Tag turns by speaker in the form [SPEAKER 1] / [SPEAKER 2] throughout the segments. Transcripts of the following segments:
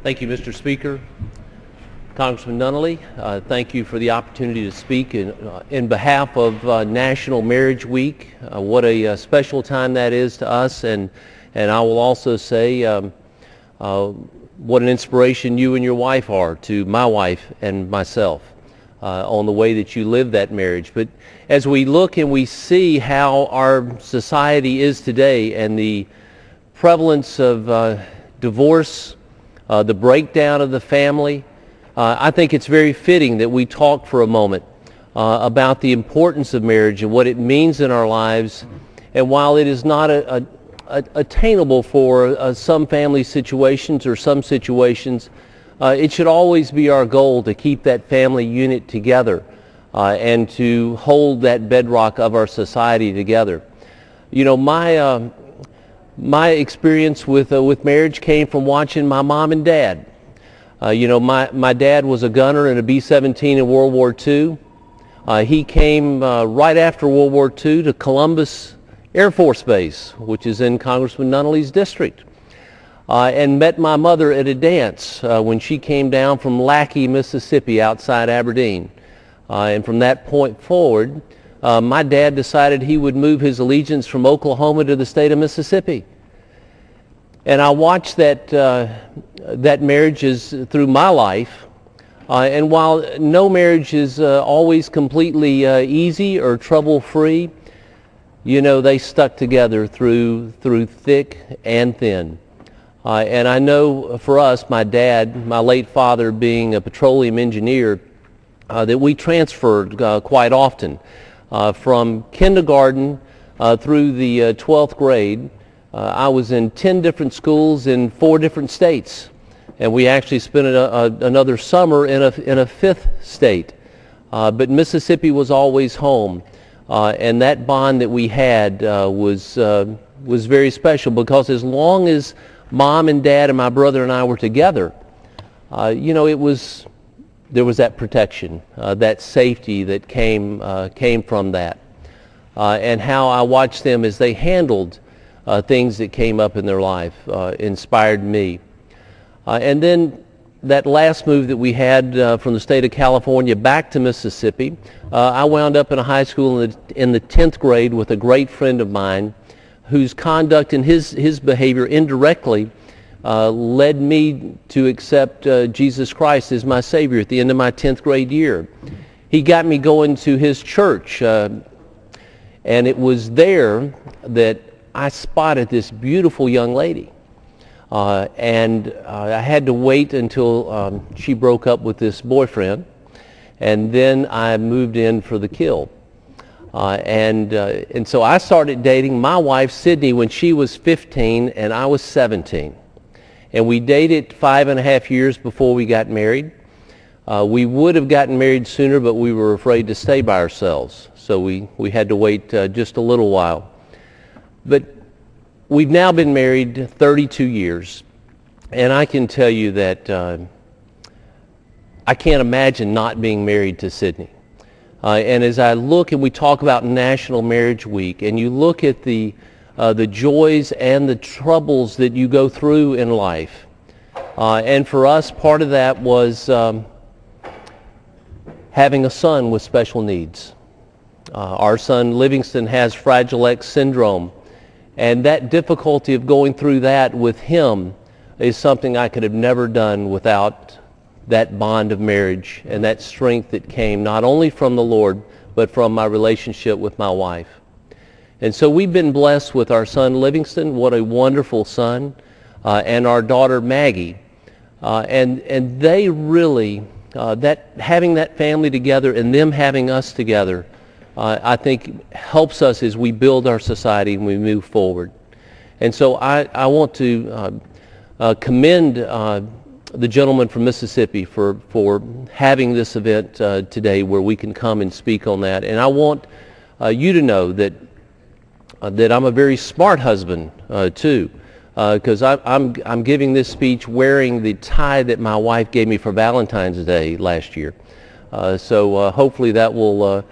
[SPEAKER 1] Thank you, Mr. Speaker. Congressman Nunnally, thank you for the opportunity to speak in behalf of National Marriage Week. What a special time that is to us, and I will also say what an inspiration you and your wife are to my wife and myself on the way that you live that marriage. But as we look and we see how our society is today and the prevalence of divorce, the breakdown of the family, I think it's very fitting that we talk for a moment about the importance of marriage and what it means in our lives. And while it is not attainable for some family situations or some situations, it should always be our goal to keep that family unit together and to hold that bedrock of our society together. You know, my experience with marriage came from watching my mom and dad. You know, my dad was a gunner in a B-17 in World War II. He came right after World War II to Columbus Air Force Base, which is in Congressman Nunnally's district, and met my mother at a dance when she came down from Lackey, Mississippi, outside Aberdeen. And from that point forward, my dad decided he would move his allegiance from Oklahoma to the state of Mississippi. And I watched that marriage through my life. And while no marriage is always completely easy or trouble-free, you know, they stuck together through thick and thin. And I know for us, my dad, my late father being a petroleum engineer, that we transferred quite often from kindergarten through the 12th grade. I was in 10 different schools in 4 different states, and we actually spent another summer in a 5th state. But Mississippi was always home, and that bond that we had was very special, because as long as Mom and Dad and my brother and I were together, you know, there was that protection, that safety that came from that, and how I watched them as they handled things that came up in their life inspired me. And then that last move that we had from the state of California back to Mississippi, I wound up in a high school in the 10th grade with a great friend of mine whose conduct and his behavior indirectly led me to accept Jesus Christ as my Savior at the end of my 10th grade year. He got me going to his church, and it was there that I spotted this beautiful young lady, and I had to wait until she broke up with this boyfriend, and then I moved in for the kill. And so I started dating my wife, Sydney, when she was 15 and I was 17. And we dated 5.5 years before we got married. We would have gotten married sooner, but we were afraid to stay by ourselves, so we had to wait just a little while. But we've now been married 32 years, and I can tell you that I can't imagine not being married to Sydney. And as I look and we talk about National Marriage Week, and you look at the joys and the troubles that you go through in life, and for us, part of that was having a son with special needs. Our son Livingston has Fragile X syndrome, and that difficulty of going through that with him is something I could have never done without that bond of marriage and that strength that came not only from the Lord, but from my relationship with my wife. And so we've been blessed with our son Livingston. What a wonderful son. And our daughter Maggie. And they really, having that family together and them having us together, I think helps us as we build our society and we move forward. And so I want to commend the gentleman from Mississippi for having this event today where we can come and speak on that. And I want you to know that I'm a very smart husband too, because I'm giving this speech wearing the tie that my wife gave me for Valentine's Day last year. So hopefully that will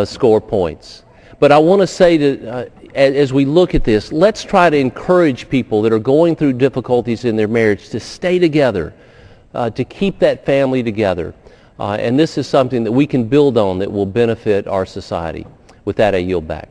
[SPEAKER 1] score points. But I want to say that as we look at this, let's try to encourage people that are going through difficulties in their marriage to stay together, to keep that family together. And this is something that we can build on that will benefit our society. With that, I yield back.